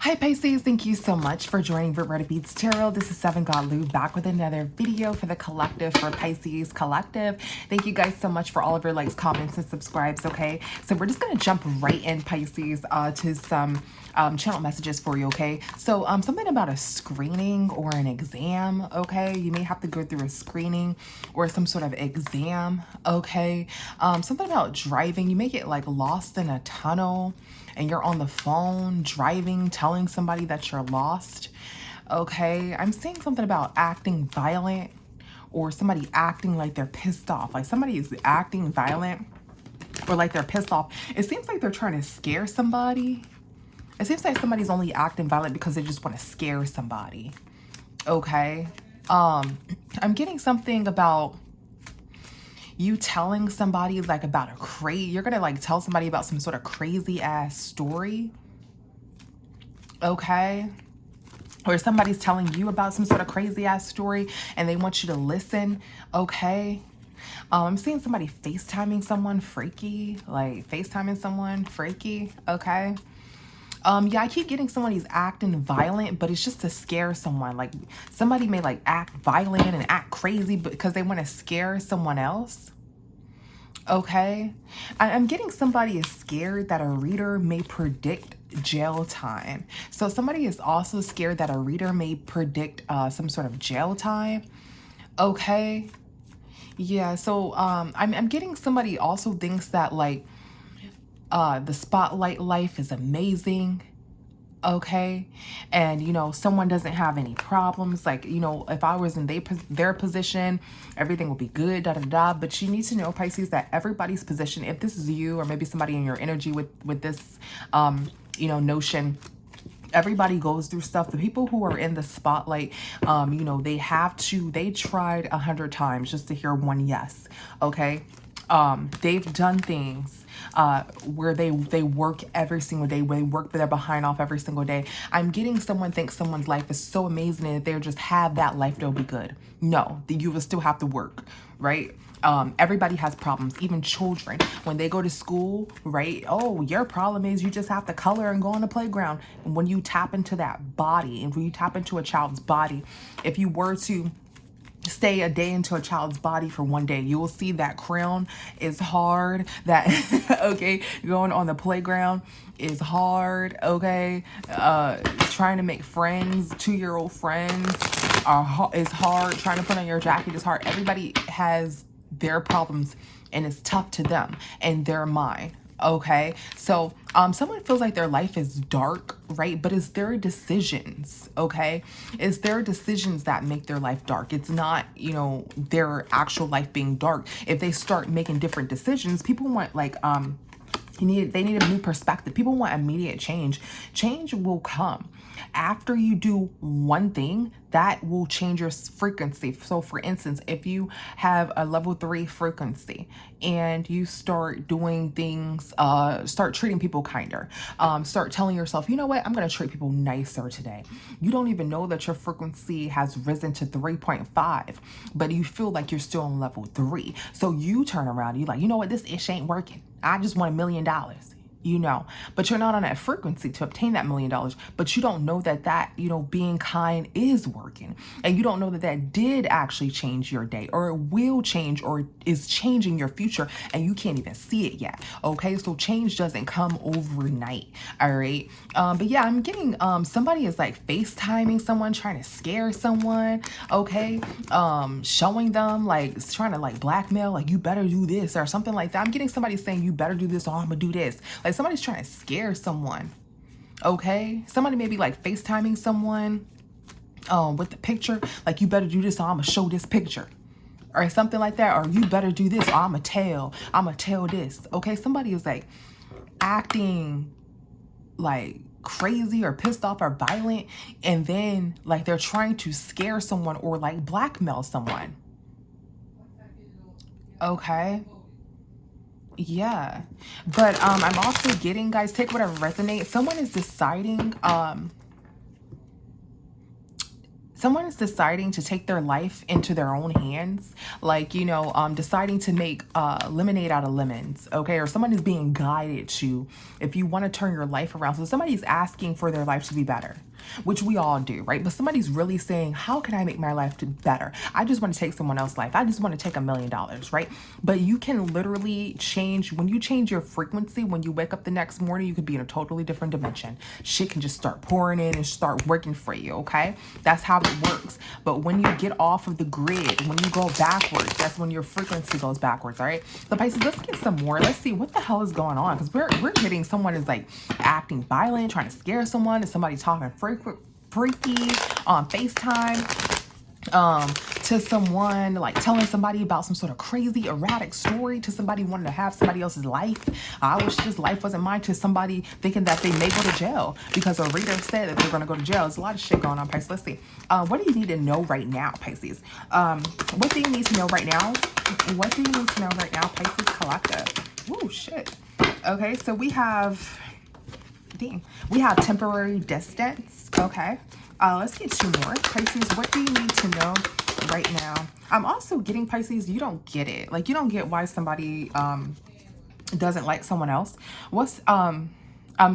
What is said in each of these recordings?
Hi Pisces, thank you so much for joining Roberta Beats Tarot. This is Seven God Lou back with another video for the collective, for Pisces Collective. Thank you guys so much for all of your likes, comments, and subscribes, okay? So we're just going to jump right in, Pisces, to some channel messages for you, okay? So something about a screening or an exam, okay? You may have to go through a screening or some sort of exam, okay? Something about driving. You may get like lost in a tunnel and you're on the phone driving, telling somebody that you're lost, okay? I'm seeing something about acting violent or somebody acting like they're pissed off. Like somebody is acting violent or like they're pissed off. It seems like they're trying to scare somebody. It seems like somebody's only acting violent because they just want to scare somebody, okay? I'm getting something about you telling somebody like about you're gonna like tell somebody about some sort of crazy ass story, okay? Or somebody's telling you about some sort of crazy ass story and they want you to listen, okay? I'm seeing somebody FaceTiming someone freaky, like FaceTiming someone freaky, okay? Yeah, I keep getting somebody's acting violent, but it's just to scare someone. Like somebody may like act violent and act crazy because they want to scare someone else. Okay. I'm getting somebody is scared that a reader may predict jail time. So somebody is also scared that a reader may predict some sort of jail time. Okay. Yeah, so I'm getting somebody also thinks that like the spotlight life is amazing, okay? And you know, someone doesn't have any problems, like, you know, if I was in their position, everything would be good, da da da. But you need to know, Pisces, that everybody's position, if this is you or maybe somebody in your energy with this you know, notion, everybody goes through stuff. The people who are in the spotlight, you know, they tried 100 times just to hear one yes, okay? They've done things where they work every single day, where they work their behind off every single day. I'm getting someone thinks someone's life is so amazing and if they just have that life, they'll be good. No, you will still have to work, right? Everybody has problems, even children. When they go to school, right? Oh, your problem is you just have to color and go on the playground. And when you tap into that body, and when you tap into a child's body, if you were to stay a day into a child's body for one day, you will see that crayon is hard, that okay, going on the playground is hard, okay? Trying to make friends, 2-year-old friends is hard. Trying to put on your jacket is hard. Everybody has their problems and it's tough to them and their mind, okay? So someone feels like their life is dark, right? But it's their decisions, okay? It's their decisions that make their life dark. It's not, you know, their actual life being dark. If they start making different decisions, people want like they need a new perspective. People want immediate change. Change will come after you do one thing that will change your frequency. So for instance, if you have a level 3 frequency and you start doing things, start treating people kinder, start telling yourself, you know what, I'm going to treat people nicer today. You don't even know that your frequency has risen to 3.5, but you feel like you're still on level 3. So you turn around, you're like, you know what, this ish ain't working. I just want $1 million. You know, but you're not on that frequency to obtain that $1 million, but you don't know that you know, being kind is working, and you don't know that did actually change your day, or it will change, or is changing your future, and you can't even see it yet, okay? So change doesn't come overnight, all right? But yeah, I'm getting somebody is like FaceTiming someone, trying to scare someone, okay? Showing them, like trying to like blackmail, like you better do this or something like that. I'm getting somebody saying you better do this, or I'm gonna do this. Like somebody's trying to scare someone, okay? Somebody may be like FaceTiming someone with the picture, like you better do this, or I'm gonna show this picture, or something like that, or you better do this, or I'm gonna tell this, okay? Somebody is like acting like crazy or pissed off or violent, and then like they're trying to scare someone or like blackmail someone, okay? Yeah, but I'm also getting, guys, take whatever resonates. Someone is deciding someone is deciding to take their life into their own hands, like, you know, deciding to make lemonade out of lemons, okay? Or someone is being guided to, if you want to turn your life around. So somebody's asking for their life to be better, which we all do, right? But somebody's really saying, how can I make my life better? I just want to take someone else's life. I just want to take $1 million, right? But you can literally change, when you change your frequency, when you wake up the next morning, you could be in a totally different dimension. Shit can just start pouring in and start working for you, okay? That's how it works. But when you get off of the grid, when you go backwards, that's when your frequency goes backwards, all right? So Pisces, let's get some more. Let's see what the hell is going on, because we're getting someone is like acting violent, trying to scare someone, is somebody talking freaky on FaceTime, to someone like telling somebody about some sort of crazy erratic story, to somebody wanting to have somebody else's life. I wish this life wasn't mine, to somebody thinking that they may go to jail because a reader said that they're going to go to jail. There's a lot of shit going on, Pisces. Let's see. What do you need to know right now, Pisces? What do you need to know right now? What do you need to know right now, Pisces Collective? Ooh, shit. Okay, so we have, we have temporary distance, okay? Let's get 2 more. Pisces, what do you need to know right now? I'm also getting, Pisces, you don't get it. Like, you don't get why somebody doesn't like someone else. What's, I'm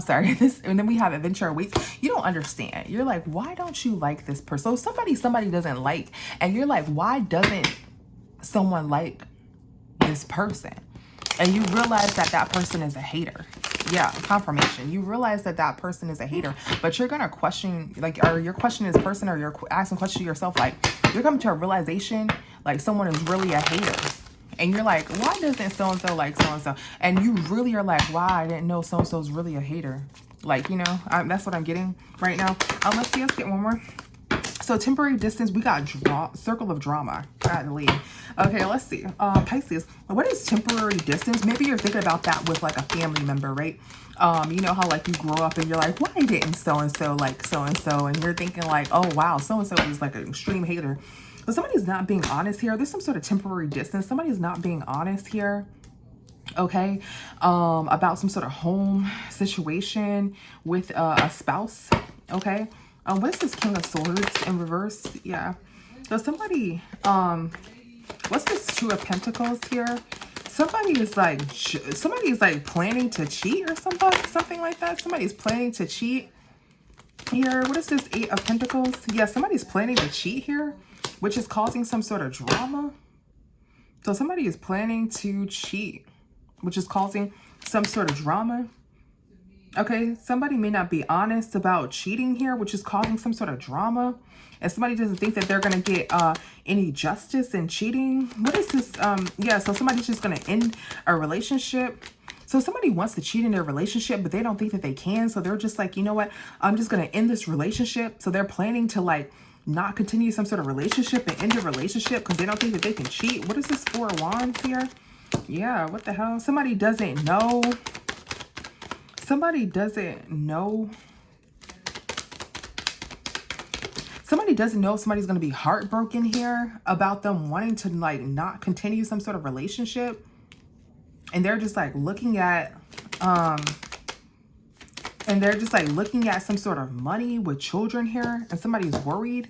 sorry, this, and then we have adventure awaits. You don't understand. You're like, why don't you like this person? So somebody doesn't like, and you're like, why doesn't someone like this person? And you realize that that person is a hater. Yeah, confirmation. You realize that that person is a hater, but you're gonna question, like, or you're questioning this person, or you're asking questions to yourself, like, you're coming to a realization, like, someone is really a hater. And you're like, why doesn't so-and-so like so-and-so? And you really are like, wow, I didn't know so-and-so is really a hater. Like, you know, that's what I'm getting right now. Let's see, let's get one more. So temporary distance, we got circle of drama. Godly. Okay, let's see. Pisces, what is temporary distance? Maybe you're thinking about that with like a family member, right? You know how like you grow up and you're like, why didn't so-and-so like so-and-so? And you're thinking like, oh wow, so-and-so is like an extreme hater. But somebody's not being honest here. There's some sort of temporary distance. Somebody's not being honest here. Okay, about some sort of home situation with a spouse. Okay. What is this King of Swords in reverse? Yeah. So somebody, what's this 2 of Pentacles here? Somebody is like planning to cheat or something like that. Somebody's planning to cheat here. What is this 8 of Pentacles? Yeah, somebody's planning to cheat here, which is causing some sort of drama. So somebody is planning to cheat, which is causing some sort of drama. Okay, somebody may not be honest about cheating here, which is causing some sort of drama. And somebody doesn't think that they're going to get any justice in cheating. What is this? Yeah, so somebody's just going to end a relationship. So somebody wants to cheat in their relationship, but they don't think that they can. So they're just like, you know what? I'm just going to end this relationship. So they're planning to like not continue some sort of relationship and end a relationship because they don't think that they can cheat. What is this 4 of Wands here? Yeah, what the hell? Somebody doesn't know. Somebody doesn't know. Somebody doesn't know if somebody's going to be heartbroken here about them wanting to like not continue some sort of relationship. And they're just like looking at, some sort of money with children here. And somebody's worried.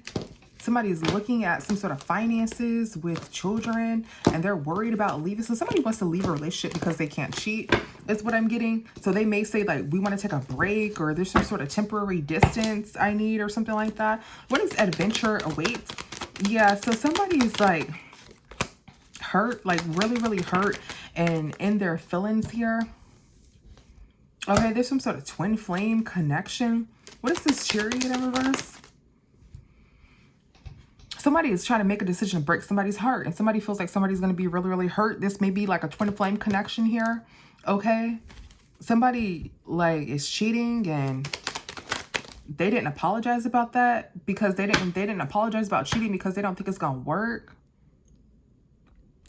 Somebody's looking at some sort of finances with children and they're worried about leaving. So somebody wants to leave a relationship because they can't cheat, is what I'm getting. So they may say like, we want to take a break, or there's some sort of temporary distance I need, or something like that. What is adventure awaits? Yeah, so somebody's like hurt, like really, really hurt and in their feelings here. Okay, there's some sort of twin flame connection. What is this Chariot in reverse? Somebody is trying to make a decision to break somebody's heart, and somebody feels like somebody's going to be really, really hurt. This may be like a twin flame connection here. Okay. Somebody like is cheating and they didn't apologize about that because they didn't apologize about cheating because they don't think it's going to work.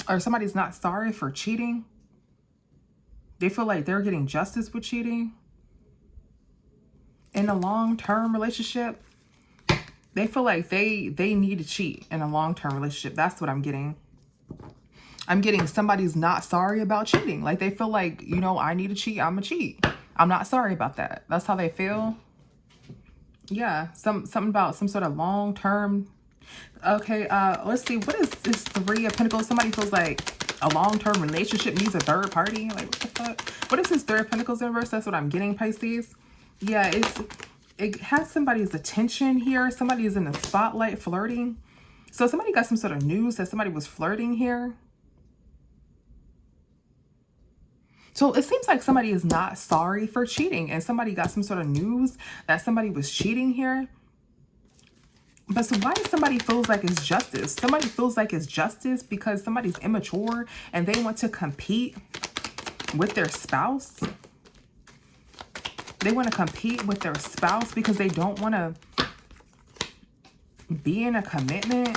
Or somebody's not sorry for cheating. They feel like they're getting justice with cheating in a long-term relationship. They feel like they need to cheat in a long-term relationship. That's what I'm getting. I'm getting somebody's not sorry about cheating. Like they feel like, you know, I need to cheat. I'm a cheat. I'm not sorry about that. That's how they feel. Yeah. Something about some sort of long-term Okay, let's see. What is this Three of Pentacles? Somebody feels like a long-term relationship needs a third party. Like, what the fuck? What is this Three of Pentacles in reverse? That's what I'm getting, Pisces. Yeah, it has somebody's attention here. Somebody is in the spotlight flirting. So somebody got some sort of news that somebody was flirting here. So it seems like somebody is not sorry for cheating, and somebody got some sort of news that somebody was cheating here. But so why does somebody feels like it's justice? Somebody feels like it's justice because somebody's immature and they want to compete with their spouse. They want to compete with their spouse because they don't want to be in a commitment.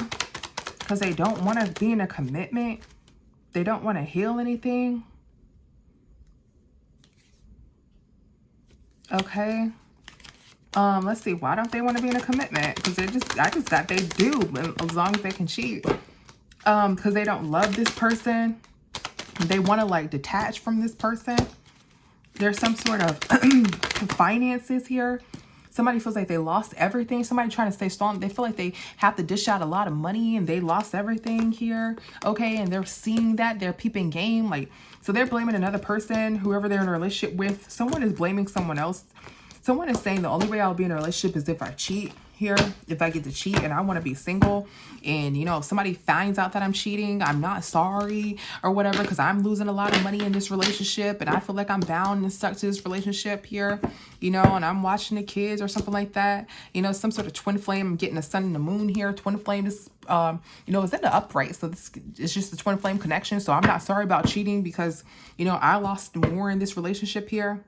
Because they don't want to be in a commitment. They don't want to heal anything. Okay. Let's see. Why don't they want to be in a commitment? Because I just got they do, as long as they can cheat. Because they don't love this person. They want to like detach from this person. There's some sort of finances here. Somebody feels like they lost everything. Somebody trying to stay strong. They feel like they have to dish out a lot of money and they lost everything here. Okay, and they're seeing that. They're peeping game. Like, so they're blaming another person, whoever they're in a relationship with. Someone is blaming someone else. Someone is saying the only way I'll be in a relationship is if I cheat here, if I get to cheat and I want to be single. And, you know, if somebody finds out that I'm cheating, I'm not sorry or whatever because I'm losing a lot of money in this relationship and I feel like I'm bound and stuck to this relationship here, you know, and I'm watching the kids or something like that. You know, some sort of twin flame. I'm getting the sun and the moon here. Twin flame is, you know, is in the upright. So this is just the twin flame connection. So I'm not sorry about cheating because, you know, I lost more in this relationship here.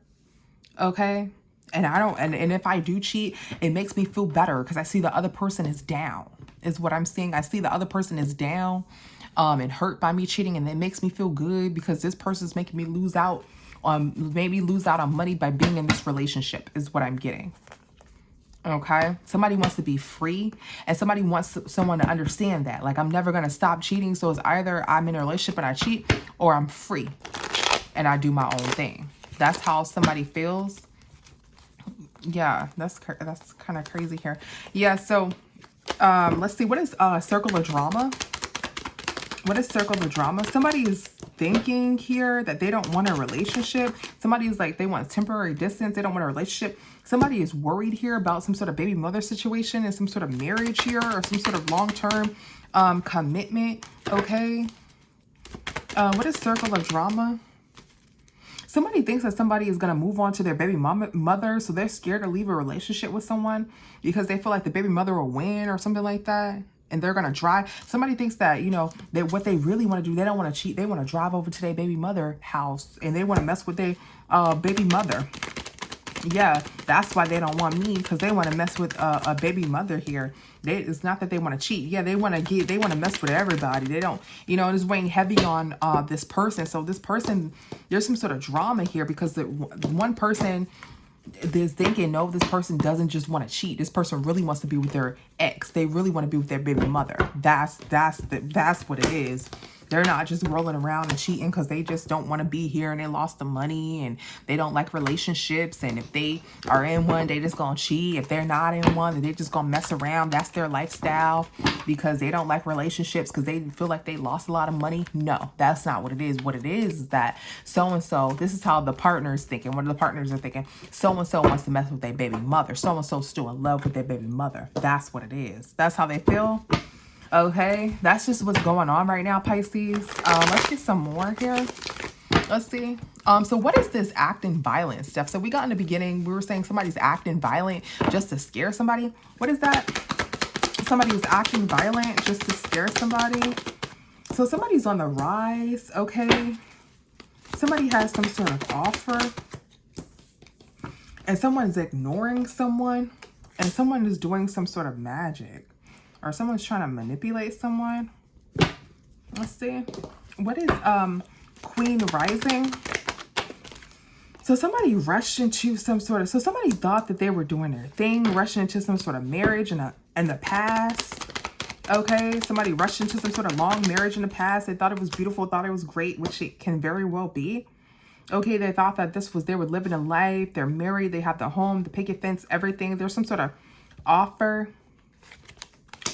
Okay. And I don't, and if I do cheat, it makes me feel better because I see the other person is down, is what I'm seeing. I see the other person is down and hurt by me cheating, and it makes me feel good because this person's making me lose out on, maybe lose out on money by being in this relationship, is what I'm getting. Okay. Somebody wants to be free and somebody wants someone to understand that. Like, I'm never going to stop cheating. So it's either I'm in a relationship and I cheat, or I'm free and I do my own thing. That's how somebody feels. Yeah, that's kind of crazy here. Yeah, so let's see. What is circle of drama? What is circle of drama? Somebody is thinking here that they don't want a relationship. Somebody is like, they want temporary distance. They don't want a relationship. Somebody is worried here about some sort of baby mother situation and some sort of marriage here or some sort of long-term commitment. Okay. What is circle of drama? Somebody thinks that somebody is going to move on to their baby mother, so they're scared to leave a relationship with someone because they feel like the baby mother will win or something like that, and they're going to drive. Somebody thinks that, you know, that what they really want to do, they don't want to cheat. They want to drive over to their baby mother house, and they want to mess with their baby mother. Yeah, that's why they don't want me, because they want to mess with a baby mother here. It's not that they want to cheat. Yeah, they want to mess with everybody. They don't, you know, it's weighing heavy on this person. So this person, there's some sort of drama here because the one person is thinking, no, this person doesn't just want to cheat. This person really wants to be with their ex. They really want to be with their baby mother. That's what it is. They're not just rolling around and cheating because they just don't want to be here and they lost the money and they don't like relationships. And if they are in one, they just gonna cheat. If they're not in one, they just gonna mess around. That's their lifestyle because they don't like relationships because they feel like they lost a lot of money. No, that's not what it is. What it is that so-and-so, this is how the partner is thinking. One of the partners are thinking, so-and-so wants to mess with their baby mother. So-and-so's still in love with their baby mother. That's what it is. That's how they feel. Okay, that's just what's going on right now, Pisces. Let's get some more here. Let's see. So what is this acting violent stuff? So we got in the beginning, we were saying somebody's acting violent just to scare somebody. What is that? Somebody is acting violent just to scare somebody. So somebody's on the rise, okay? Somebody has some sort of offer. And someone's ignoring someone. And someone is doing some sort of magic. Or someone's trying to manipulate someone. Let's see. What is Queen Rising? So somebody rushed into some sort of, so somebody thought that they were doing their thing, rushing into some sort of marriage in the past. Okay, somebody rushed into some sort of long marriage in the past. They thought it was beautiful, thought it was great, which it can very well be. Okay, they thought that they were living a life. They're married, they have the home, the picket fence, everything. There's some sort of offer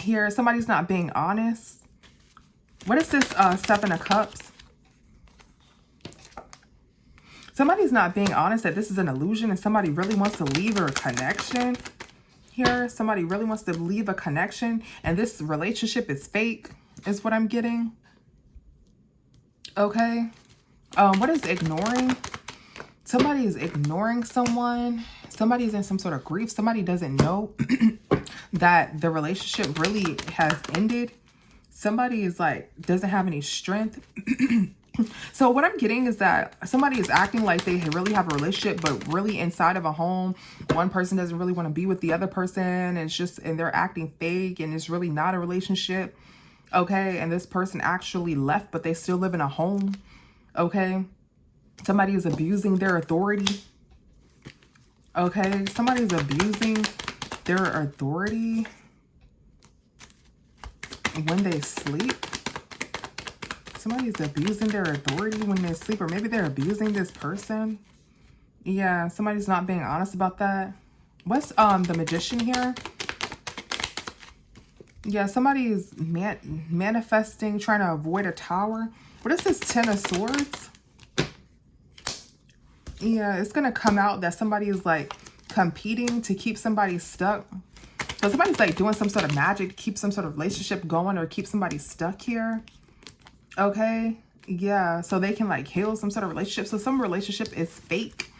Here, somebody's not being honest. What is this 7 of Cups? Somebody's not being honest that this is an illusion and somebody really wants to leave a connection. Here, somebody really wants to leave a connection and this relationship is fake, is what I'm getting. Okay. What is ignoring? Somebody is ignoring someone. Somebody's in some sort of grief. Somebody doesn't know that the relationship really has ended. Somebody is like, doesn't have any strength. So what I'm getting is that somebody is acting like they really have a relationship, but really inside of a home, one person doesn't really want to be with the other person. And it's just, and they're acting fake and it's really not a relationship. Okay. And this person actually left, but they still live in a home. Okay. Somebody is abusing their authority. Okay. Somebody's abusing their authority when they sleep. Somebody's abusing their authority when they sleep, or maybe they're abusing this person. Yeah, somebody's not being honest about that. What's the Magician here? Yeah, somebody is manifesting, trying to avoid a tower. What is this 10 of Swords? Yeah, it's going to come out that somebody is like competing to keep somebody stuck. So somebody's like doing some sort of magic to keep some sort of relationship going or keep somebody stuck here. Okay, yeah, so they can like heal some sort of relationship. So some relationship is fake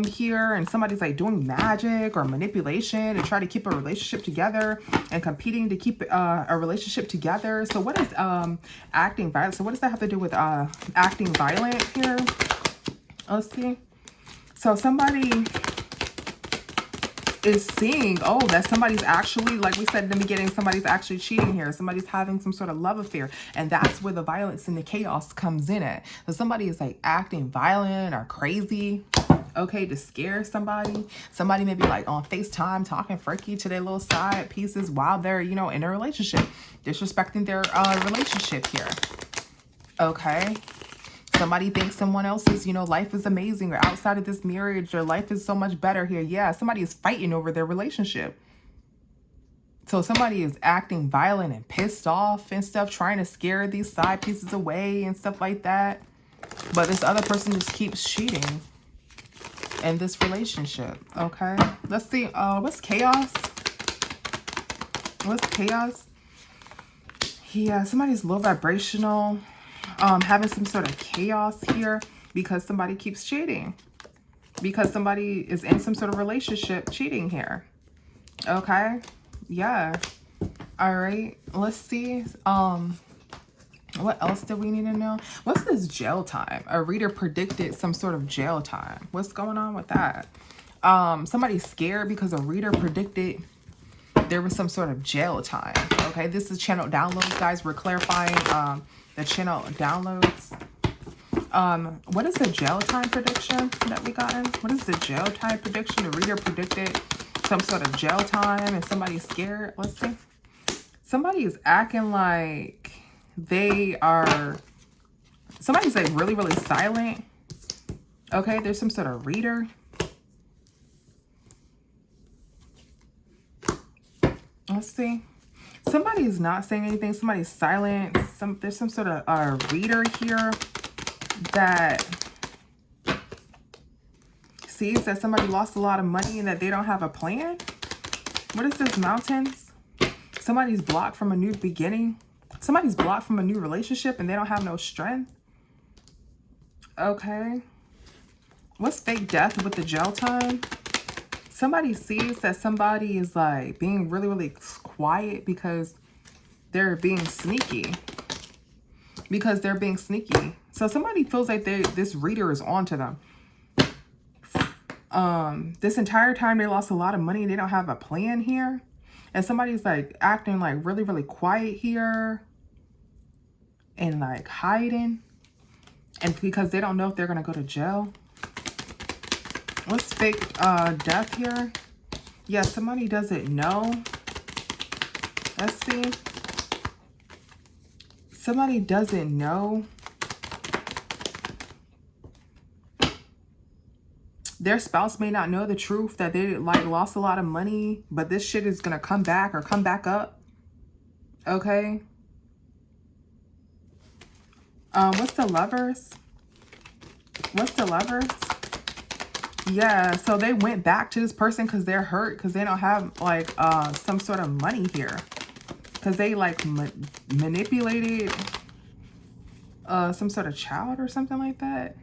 here, and somebody's like doing magic or manipulation to try to keep a relationship together and competing to keep a relationship together. So what is acting violent? So what does that have to do with acting violent here? Let's see. So somebody is seeing, oh, that somebody's actually, like we said in the beginning, somebody's actually cheating here. Somebody's having some sort of love affair. And that's where the violence and the chaos comes in at. So somebody is like acting violent or crazy, okay, to scare somebody. Somebody may be like on FaceTime talking freaky to their little side pieces while they're, you know, in a relationship, disrespecting their relationship here. Okay. Somebody thinks someone else's, you know, life is amazing, or outside of this marriage, or life is so much better here. Yeah, somebody is fighting over their relationship. So somebody is acting violent and pissed off and stuff, trying to scare these side pieces away and stuff like that. But this other person just keeps cheating in this relationship. Okay, let's see. What's chaos? What's chaos? Yeah, somebody's low vibrational. Having some sort of chaos here because somebody keeps cheating. Because somebody is in some sort of relationship cheating here. Okay. Yeah. All right. Let's see. What else do we need to know? What's this jail time? A reader predicted some sort of jail time. What's going on with that? Somebody's scared because a reader predicted there was some sort of jail time. Okay. This is channel downloads, guys. We're clarifying, the channel downloads. What is the jail time prediction that we got in? What is the jail time prediction? The reader predicted some sort of jail time and somebody's scared. Let's see. Somebody is acting like they are, somebody's like really, really silent. Okay, there's some sort of reader. Let's see. Somebody's not saying anything. Somebody's silent. There's some sort of reader here that sees that somebody lost a lot of money and that they don't have a plan. What is this? Mountains. Somebody's blocked from a new beginning. Somebody's blocked from a new relationship and they don't have no strength. Okay. What's fake death with the jail time? Somebody sees that somebody is like being really, really quiet because they're being sneaky. Because they're being sneaky. So somebody feels like this reader is onto them. This entire time they lost a lot of money and they don't have a plan here. And somebody's like acting like really, really quiet here. And like hiding. And because they don't know if they're going to go to jail. What's fake death here? Yeah, somebody doesn't know. Let's see. Somebody doesn't know. Their spouse may not know the truth that they like lost a lot of money, but this shit is going to come back or come back up. Okay. What's the Lovers? What's the Lovers? Yeah, so they went back to this person because they're hurt because they don't have like some sort of money here. Because they like manipulated some sort of child or something like that.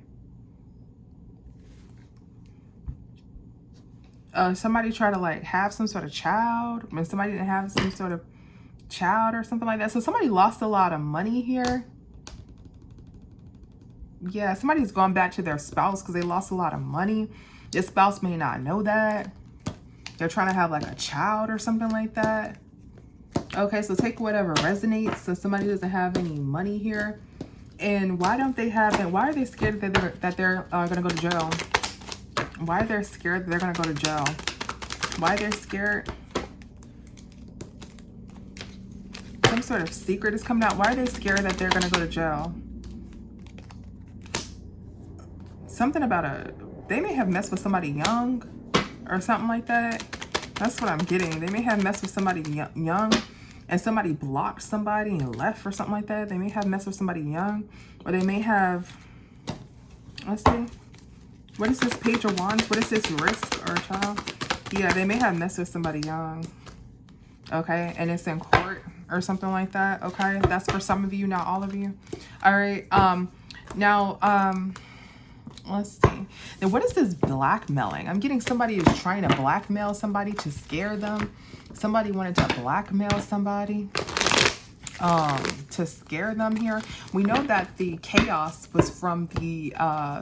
Somebody tried to like have some sort of child when somebody didn't have some sort of child or something like that. So somebody lost a lot of money here. Yeah, somebody's gone back to their spouse because they lost a lot of money. Your spouse may not know that. They're trying to have like a child or something like that. Okay, so take whatever resonates. So somebody doesn't have any money here. And why don't they have it? Why are they scared that they're going to go to jail? Why are they scared that they're going to go to jail? Why they're scared? Some sort of secret is coming out. Why are they scared that they're going to go to jail? Something about they may have messed with somebody young or something like that. That's what I'm getting. They may have messed with somebody young and somebody blocked somebody and left or something like that. They may have messed with somebody young, or they may have, let's see. What is this Page of Wands? What is this, risk or child? Yeah, they may have messed with somebody young. Okay, and it's in court or something like that. Okay, that's for some of you, not all of you. All right, let's see. Then what is this blackmailing? I'm getting somebody is trying to blackmail somebody to scare them. Somebody wanted to blackmail somebody to scare them here. We know that the chaos was from the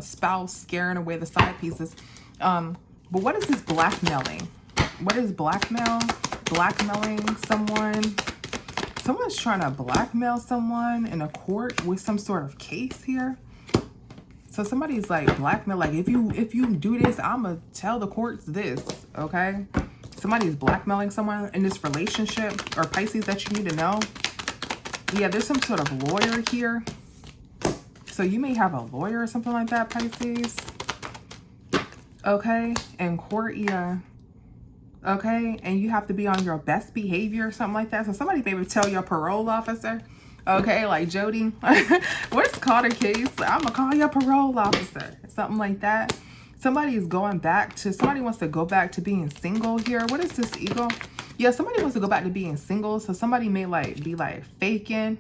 spouse scaring away the side pieces. But what is this blackmailing? What is blackmail? Blackmailing someone. Someone's trying to blackmail someone in a court with some sort of case here. So somebody's like blackmail, like if you do this, I'ma tell the courts this, okay? Somebody's blackmailing someone in this relationship, or Pisces, that you need to know. Yeah, there's some sort of lawyer here. So you may have a lawyer or something like that, Pisces. Okay, in court, yeah. Okay, and you have to be on your best behavior or something like that. So somebody maybe tell your parole officer, okay, like Jody, what's called a case? I'm gonna call your parole officer, something like that. Somebody's going back to, somebody wants to go back to being single here. What is this, Eagle? Yeah, somebody wants to go back to being single. So somebody may like be like faking.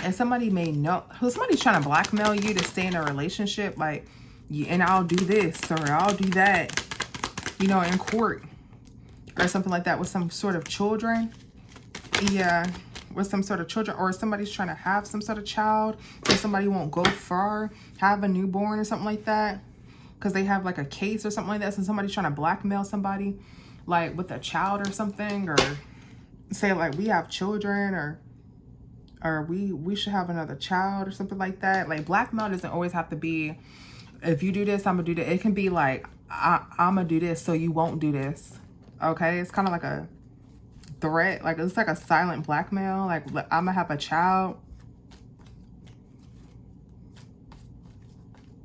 And somebody may know, somebody's trying to blackmail you to stay in a relationship, like, yeah, and I'll do this or I'll do that, you know, in court or something like that with some sort of children. Yeah, with some sort of children, or somebody's trying to have some sort of child, so somebody won't go far, have a newborn or something like that, because they have like a case or something like that. So somebody's trying to blackmail somebody, like with a child or something, or say like we have children, or we should have another child or something like that. Like blackmail doesn't always have to be, if you do this, I'm gonna do that. It can be like, I'm gonna do this so you won't do this. Okay, it's kind of like a threat, like it's like a silent blackmail, like I'm gonna have a child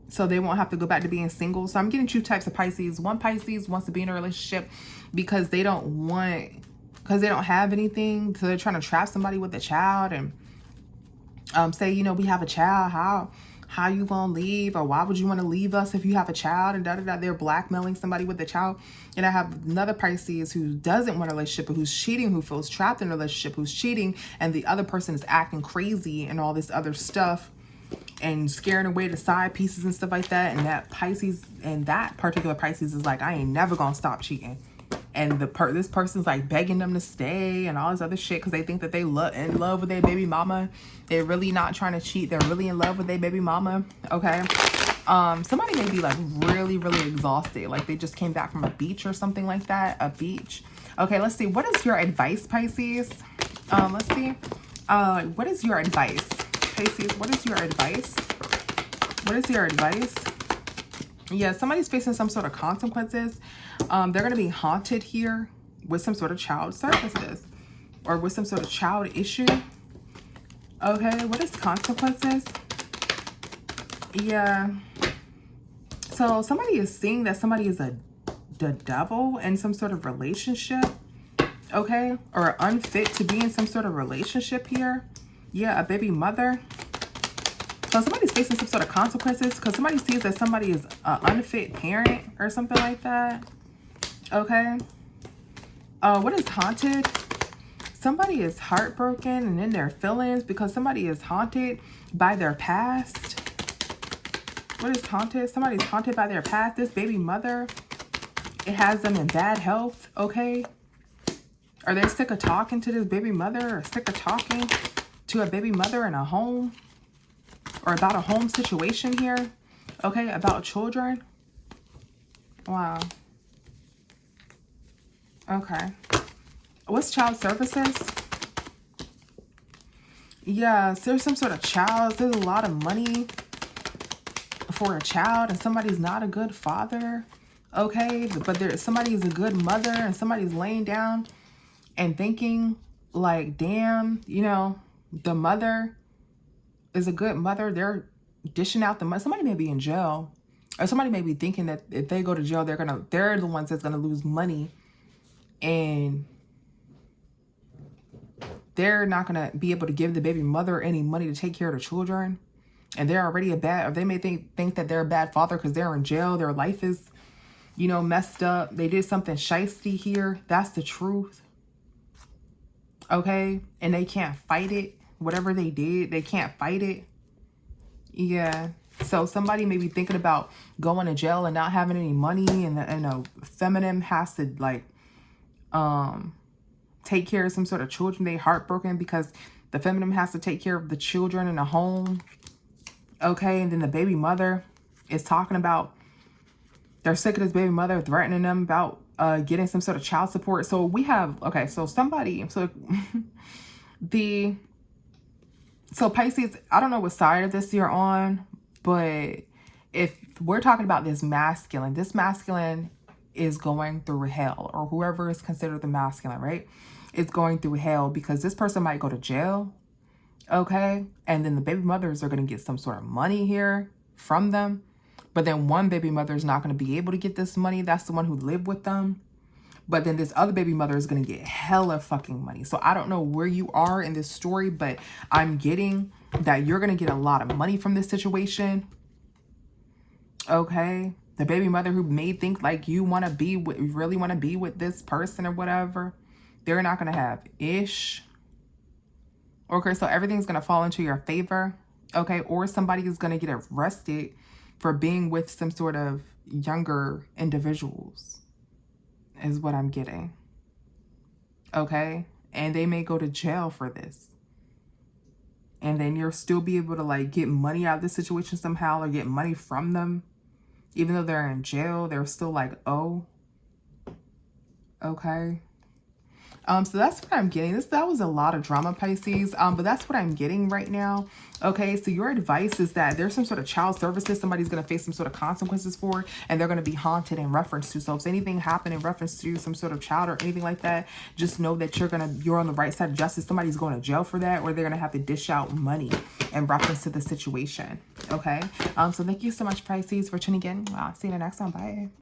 so they won't have to go back to being single. So I'm getting two types of Pisces. One Pisces wants to be in a relationship because they don't have anything, so they're trying to trap somebody with a child and say, you know, we have a child, how you gonna leave, or why would you want to leave us if you have a child, and da-da-da. They're blackmailing somebody with a child. And I have another Pisces who doesn't want a relationship, but who's cheating, who feels trapped in a relationship, who's cheating, and the other person is acting crazy and all this other stuff and scaring away the side pieces and stuff like that. And that Pisces, and that particular Pisces is like, I ain't never gonna stop cheating. And this person's like begging them to stay and all this other shit because they think that they in love with their baby mama. They're really not trying to cheat. They're really in love with their baby mama. Okay. Somebody may be like really, really exhausted. Like they just came back from a beach or something like that. A beach. Okay, let's see. What is your advice, Pisces? Let's see. What is your advice? Pisces, what is your advice? What is your advice? Yeah, somebody's facing some sort of consequences. They're going to be haunted here with some sort of child services or with some sort of child issue. Okay, what is consequences? Yeah. So somebody is seeing that somebody is a the devil in some sort of relationship, okay? Or unfit to be in some sort of relationship here. Yeah, a baby mother. So somebody's facing some sort of consequences because somebody sees that somebody is an unfit parent or something like that, okay? What is haunted? Somebody is heartbroken and in their feelings because somebody is haunted by their past. What is haunted? Somebody's haunted by their past. This baby mother, it has them in bad health, okay? Are they sick of talking to this baby mother or sick of talking to a baby mother in a home? Or about a home situation here, okay? About children. Wow. Okay. What's child services? Yeah, so there's some sort of child. There's a lot of money for a child and somebody's not a good father, okay? But somebody's a good mother and somebody's laying down and thinking like, damn, you know, the mother is a good mother. They're dishing out the money. Somebody may be in jail, or somebody may be thinking that if they go to jail, they're the ones that's gonna lose money, and they're not gonna be able to give the baby mother any money to take care of the children, and they're already or they may think that they're a bad father because they're in jail. Their life is, you know, messed up. They did something shiesty here. That's the truth, okay? And they can't fight it. Whatever they did, they can't fight it. Yeah. So somebody may be thinking about going to jail and not having any money, and a feminine has to like take care of some sort of children. They heartbroken because the feminine has to take care of the children in the home, okay? And then the baby mother is talking about they're sick of this baby mother threatening them about getting some sort of child support. So we have, okay, so somebody, so so Pisces, I don't know what side of this you're on, but if we're talking about this masculine is going through hell, or whoever is considered the masculine, right? Is going through hell because this person might go to jail, okay? And then the baby mothers are going to get some sort of money here from them. But then one baby mother is not going to be able to get this money. That's the one who lived with them. But then this other baby mother is going to get hella fucking money. So I don't know where you are in this story, but I'm getting that you're going to get a lot of money from this situation. Okay? The baby mother who may think like you want to be with, really want to be with this person or whatever, they're not going to have ish. Okay, so everything's going to fall into your favor. Okay, or somebody is going to get arrested for being with some sort of younger individuals is what I'm getting. Okay, and they may go to jail for this. And then you'll still be able to like get money out of this situation somehow, or get money from them. Even though they're in jail, they're still like, oh, okay. So that's what I'm getting. That was a lot of drama, Pisces. But that's what I'm getting right now. Okay, so your advice is that there's some sort of child services somebody's going to face some sort of consequences for, and they're going to be haunted in reference to. So if anything happened in reference to some sort of child or anything like that, just know that you're on the right side of justice. Somebody's going to jail for that, or they're going to have to dish out money in reference to the situation. Okay, so thank you so much, Pisces, for tuning in. See you in the next one. Bye.